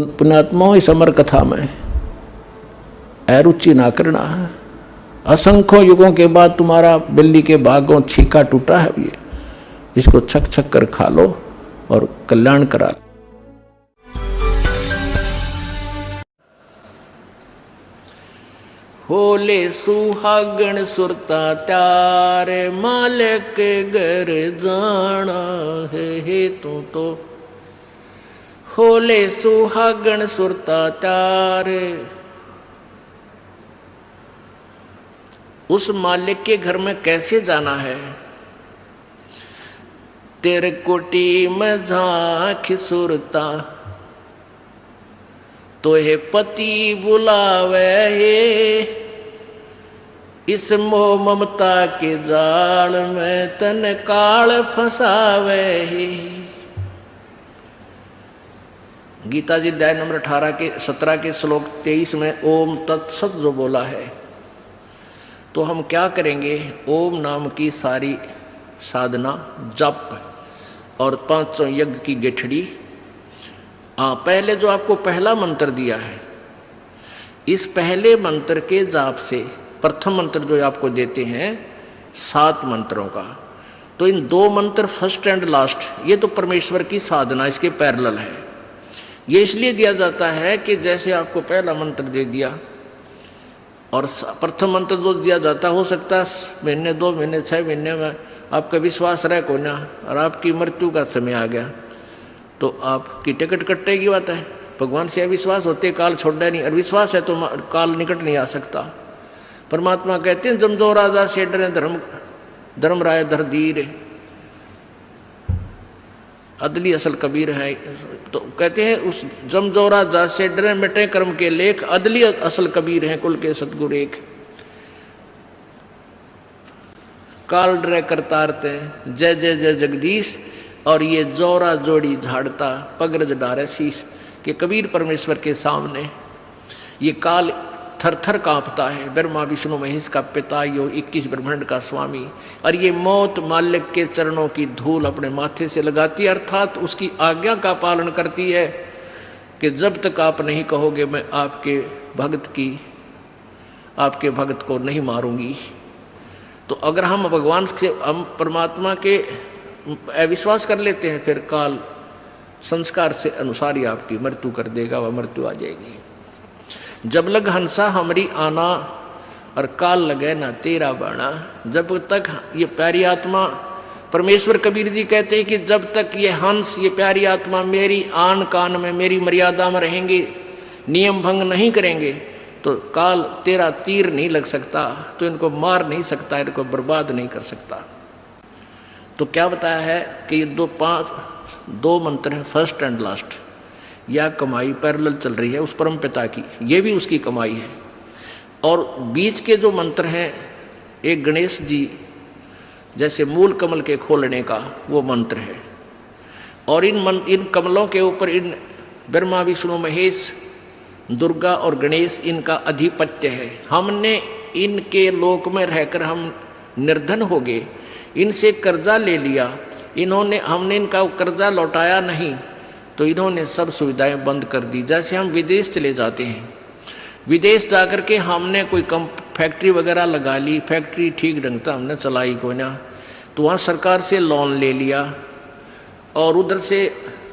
पुण्यात्माओं इस अमर कथा में अरुचि ना करना है। असंख्यों युगों के बाद तुम्हारा बिल्ली के भागों छीका टूटा है, ये इसको छक छक कर खा लो और कल्याण करा लो। होले सुहागण सुरता त्यारे मालिक के घर जाना है तू तो। होले सुहागण सुरता त्यारे, उस मालिक के घर में कैसे जाना है। तेरे कोटी में झांक सुरता तो हे पति बुलावे हे, इस मोह ममता के जाल में तन काल फंसावे हे। गीता जी अध्याय नंबर 17 के श्लोक 23 में ओम तत्सत जो बोला है, तो हम क्या करेंगे। ओम नाम की सारी साधना जप और 500 यज्ञ की गेठड़ी। पहले जो आपको पहला मंत्र दिया है, इस पहले मंत्र के जाप से प्रथम मंत्र जो आपको देते हैं 7 मंत्रों का, तो इन 2 मंत्र फर्स्ट एंड लास्ट ये तो परमेश्वर की साधना इसके पैरेलल है। ये इसलिए दिया जाता है कि जैसे आपको पहला मंत्र दे दिया और प्रथम मंत्र जो दिया जाता, हो सकता है महीने 2 महीने 6 महीने में आपका विश्वास रहे को ना, और आपकी मृत्यु का समय आ गया तो आपकी टिकट कटने की बात है। भगवान से अविश्वास होते काल छोड़ा नहीं, और विश्वास है तो काल निकट नहीं आ सकता। परमात्मा कहते हैं जम जो राजा से डरे धर्म राय धर धीर, अदली असल कबीर है। तो कहते हैं उस जम जो राजा से डरे मिटे कर्म के लेख, अदली असल कबीर है कुल के सतगुरु एक। काल डरे करतारते जय जय जय जगदीश, और ये जोरा जोड़ी झाड़ता पगरज डारे शीश। कि कबीर परमेश्वर के सामने ये काल थर थर कांपता है। ब्रह्मा विष्णु महेश का पिता, यो 21 ब्रह्मांड का स्वामी, और ये मौत मालिक के चरणों की धूल अपने माथे से लगाती है, अर्थात उसकी आज्ञा का पालन करती है कि जब तक आप नहीं कहोगे मैं आपके भगत को नहीं मारूंगी। तो अगर हम भगवान से, हम परमात्मा के अविश्वास कर लेते हैं, फिर काल संस्कार से अनुसार ही आपकी मृत्यु कर देगा, वह मृत्यु आ जाएगी। जब लग हंसा हमारी आना और काल लगे ना तेरा बाणा। जब तक ये प्यारी आत्मा, परमेश्वर कबीर जी कहते हैं कि जब तक ये हंस, ये प्यारी आत्मा मेरी आन कान में, मेरी मर्यादा में रहेंगे, नियम भंग नहीं करेंगे, तो काल तेरा तीर नहीं लग सकता, तो इनको मार नहीं सकता, इनको बर्बाद नहीं कर सकता। तो क्या बताया है कि ये 2 मंत्र है फर्स्ट एंड लास्ट। यह कमाई पैरेलल चल रही है उस परम पिता की, ये भी उसकी कमाई है। और बीच के जो मंत्र हैं, एक गणेश जी जैसे मूल कमल के खोलने का वो मंत्र है, और इन कमलों के ऊपर इन ब्रह्मा विष्णु महेश दुर्गा और गणेश इनका अधिपत्य है। हमने इनके लोक में रहकर हम निर्धन हो गए, इनसे कर्जा ले लिया, हमने इनका कर्जा लौटाया नहीं, तो इन्होंने सब सुविधाएं बंद कर दी। जैसे हम विदेश चले जाते हैं, विदेश जाकर के हमने कोई फैक्ट्री वगैरह लगा ली, फैक्ट्री ठीक ढंग से हमने चलाई को ना, तो वहाँ सरकार से लोन ले लिया, और उधर से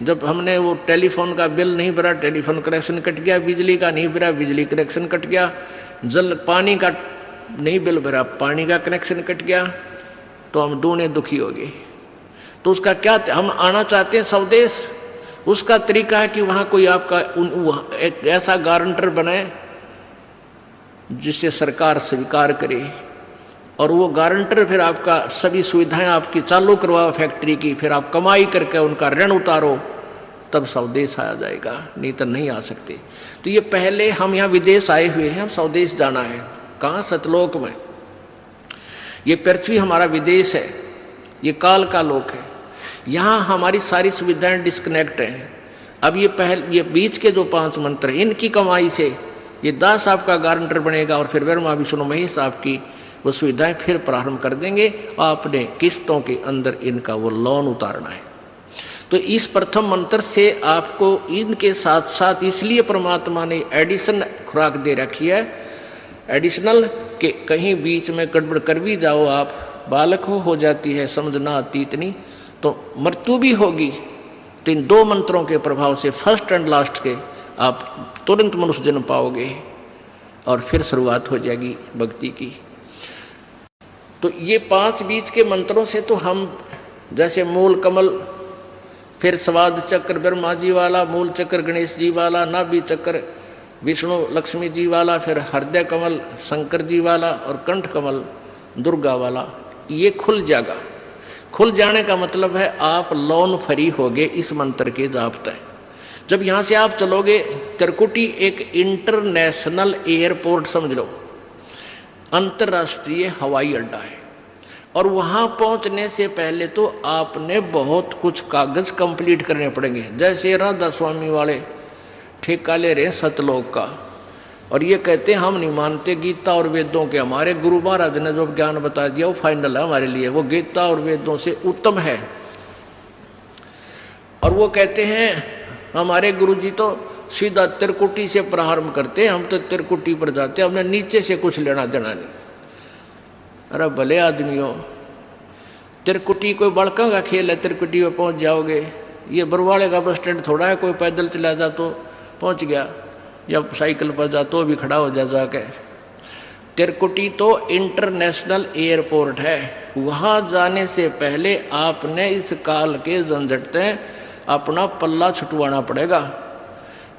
जब हमने वो टेलीफोन का बिल नहीं भरा, टेलीफोन कनेक्शन कट गया, बिजली का नहीं भरा, बिजली कनेक्शन कट गया, पानी का नहीं बिल भरा, पानी का कनेक्शन कट गया, तो हम दोनों दुखी हो गए। तो उसका क्या, हम आना चाहते हैं स्वदेश, उसका तरीका है कि वहाँ कोई आपका एक ऐसा गारंटर बने जिससे सरकार स्वीकार करे, और वो गारंटर फिर आपका सभी सुविधाएं आपकी चालू करवाओ फैक्ट्री की, फिर आप कमाई करके उनका ऋण उतारो, तब स्वदेश आया जाएगा, नहीं तो नहीं आ सकते। तो ये पहले हम यहाँ विदेश आए हुए हैं, हम स्वदेश जाना है। कहाँ? सतलोक में। ये पृथ्वी हमारा विदेश है, ये काल का लोक है। यहाँ हमारी सारी सुविधाएं डिस्कनेक्ट हैं। अब ये बीच के जो 5 मंत्र हैं, इनकी कमाई से ये दास आपका गारंटर बनेगा, और फिर ब्रह्मा विष्णु महेश आपकी वो सुविधाएं फिर प्रारंभ कर देंगे। आपने किस्तों के अंदर इनका वो लोन उतारना है। तो इस प्रथम मंत्र से आपको इनके साथ साथ इसलिए परमात्मा ने एडिशन खुराक दे रखी है, एडिशनल, कि कहीं बीच में गड़बड़ कर भी जाओ आप, बालक हो जाती है, समझ ना आती इतनी, तो मृत्यु भी होगी, तो इन 2 मंत्रों के प्रभाव से फर्स्ट एंड लास्ट के आप तुरंत मनुष्य जन्म पाओगे और फिर शुरुआत हो जाएगी भक्ति की। तो ये 5 बीच के मंत्रों से तो हम जैसे मूल कमल, फिर स्वाद चक्र ब्रह्मा जी वाला, मूल चक्र गणेश जी वाला, नाभि चक्र विष्णु लक्ष्मी जी वाला, फिर हृदय कमल शंकर जी वाला और कंठ कमल दुर्गा वाला, ये खुल जाएगा। खुल जाने का मतलब है आप लोन फ्री होगे इस मंत्र के जाप तय। जब यहाँ से आप चलोगे, त्रिकुटी एक इंटरनेशनल एयरपोर्ट समझ लो, अंतर्राष्ट्रीय हवाई अड्डा है, और वहाँ पहुँचने से पहले तो आपने बहुत कुछ कागज कंप्लीट करने पड़ेंगे। जैसे राधा स्वामी वाले ठेका ले रहे सतलोक का, और ये कहते हैं हम नहीं मानते गीता और वेदों के, हमारे गुरु महाराज ने जो ज्ञान बता दिया वो फाइनल है हमारे लिए, वो गीता और वेदों से उत्तम है। और वो कहते हैं हमारे गुरुजी तो सीधा त्रिकुटी से प्रारंभ करते हैं, हम तो त्रिकुटी पर जाते हैं, हमने नीचे से कुछ लेना देना नहीं। अरे भले आदमियों, त्रिकुटी कोई बड़का का खेल है, त्रिकुटी में पहुंच जाओगे। ये बरवाड़े का बस स्टैंड थोड़ा है, कोई पैदल चला जा तो पहुंच गया, या साइकिल पर जा तो भी खड़ा हो जा जाके। त्रिकुटी तो इंटरनेशनल एयरपोर्ट है, वहाँ जाने से पहले आपने इस काल के झंझट से अपना पल्ला छुटवाना पड़ेगा।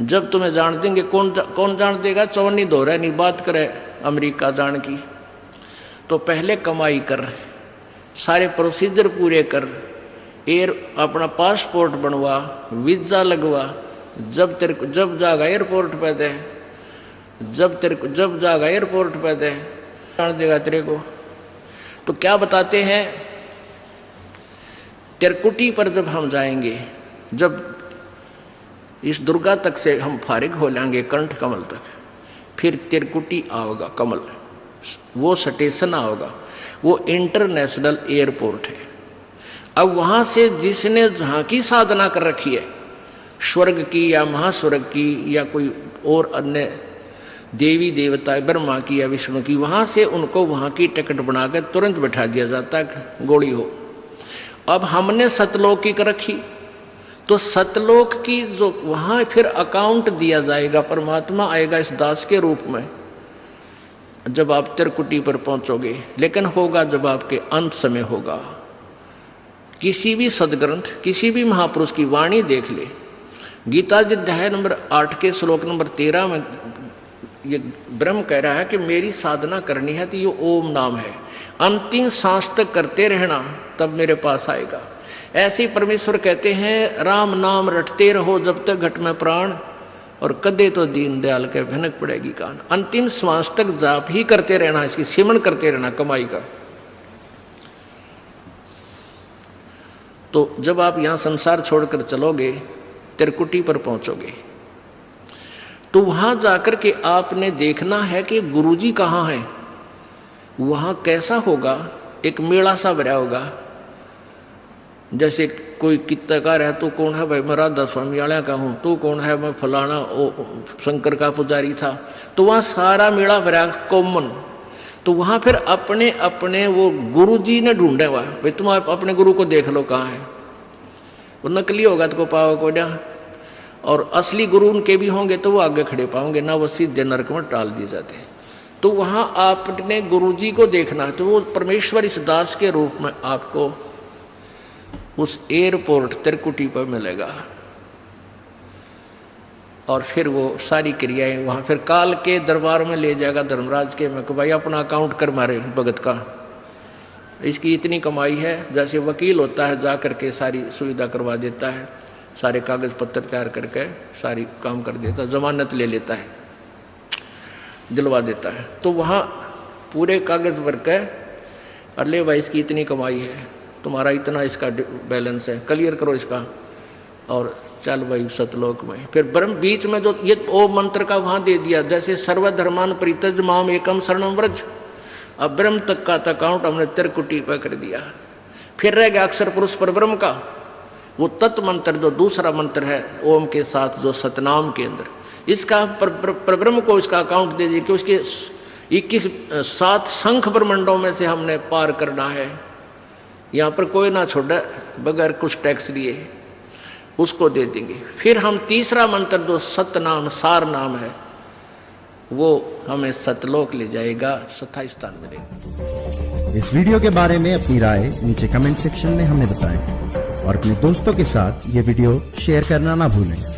जब तुम्हें जान देंगे, कौन जान देगा, चौनी दो रहा नहीं बात करे अमेरिका जान की, तो पहले कमाई कर, सारे प्रोसीजर पूरे कर, अपना पासपोर्ट बनवा, वीज़ा लगवा, जब जाएगा एयरपोर्ट पे दे, जब जाएगा एयरपोर्ट पे दे, जान देगा तेरे को। तो क्या बताते हैं, त्रिकुटी पर जब हम जाएंगे, जब इस दुर्गा तक से हम फारिग हो लेंगे कंठ कमल तक, फिर त्रिकुटी आओगा कमल, वो स्टेशन आओगा, वो इंटरनेशनल एयरपोर्ट है। अब वहाँ से जिसने जहाँ की साधना कर रखी है, स्वर्ग की या महास्वर्ग की या कोई और अन्य देवी देवता ब्रह्मा की या विष्णु की, वहाँ से उनको वहाँ की टिकट बनाकर तुरंत बैठा दिया जाता है, गोली हो। अब हमने सतलोक की कर रखी, तो सतलोक की जो वहाँ फिर अकाउंट दिया जाएगा, परमात्मा आएगा इस दास के रूप में जब आप त्रिकुटी पर पहुँचोगे। लेकिन होगा जब आपके अंत समय होगा। किसी भी सदग्रंथ, किसी भी महापुरुष की वाणी देख ले, गीता जी अध्याय नंबर 8 के श्लोक नंबर 13 में ये ब्रह्म कह रहा है कि मेरी साधना करनी है तो ये ओम नाम है, अंतिम सांस तक करते रहना तब मेरे पास आएगा। ऐसे ही परमेश्वर कहते हैं राम नाम रटते रहो जब तक घट में प्राण, और कदे तो दीन दयाल के भनक पड़ेगी कान। अंतिम श्वास तक जाप ही करते रहना, इसकी सिमरण करते रहना कमाई का। तो जब आप यहाँ संसार छोड़कर चलोगे, त्रिकुटी पर पहुँचोगे, तो वहाँ जाकर के आपने देखना है कि गुरुजी कहाँ हैं। वहाँ कैसा होगा, एक मेला सा भरा होगा। जैसे कोई कित्ताकार है, तो कौन है भाई, मैं राधा स्वामी वाला का हूँ, तो कौन है, मैं फलाना ओ शंकर का पुजारी था। तो वहाँ सारा मेला भरा कॉमन। तो वहाँ फिर अपने अपने वो गुरुजी ने ढूंढे हुआ, भाई तुम अपने गुरु को देख लो कहाँ है। वो नकली होगा तो को पाओ कोडा, और असली गुरु उनके भी होंगे तो वो आगे खड़े पाओगे ना, वो सीधे नरक में टाल दिए जाते हैं। तो वहाँ आपने गुरुजी को देखना है, तो वो परमेश्वर इस दास के रूप में आपको उस एयरपोर्ट त्रिकुटी पर मिलेगा। और फिर वो सारी क्रियाएं वहाँ फिर काल के दरबार में ले जाएगा, धर्मराज के में, कि भाई अपना अकाउंट कर मारे भगत का, इसकी इतनी कमाई है। जैसे वकील होता है, जा करके सारी सुविधा करवा देता है, सारे कागज पत्र तैयार करके सारी काम कर देता है, जमानत ले लेता है, दिलवा देता है। तो वहाँ पूरे कागज भर के, अरे भाई इसकी इतनी कमाई है, तुम्हारा इतना इसका बैलेंस है, क्लियर करो इसका, और चल भाई सतलोक में। फिर ब्रह्म बीच में जो ये ओम मंत्र का वहाँ दे दिया, जैसे सर्वधर्मान परित्यज माम एकम शरणम व्रज। अब ब्रह्म तक का अकाउंट हमने त्रिकुटी पर कर दिया। फिर रह गया अक्षर पुरुष पर ब्रह्म का, वो तत्व मंत्र जो दूसरा मंत्र है ओम के साथ जो सतनाम के अंदर, इसका परब्रह्म को इसका अकाउंट दे दीजिए कि उसके 7 शंख ब्रह्मंडों में से हमने पार करना है, यहाँ पर कोई ना छोड़े बगैर कुछ टैक्स लिए, उसको दे देंगे। फिर हम तीसरा मंत्र जो सतनाम सार नाम है वो हमें सतलोक ले जाएगा, 27 स्थान मिलेगा। इस वीडियो के बारे में अपनी राय नीचे कमेंट सेक्शन में हमें बताएं और अपने दोस्तों के साथ ये वीडियो शेयर करना ना भूलें।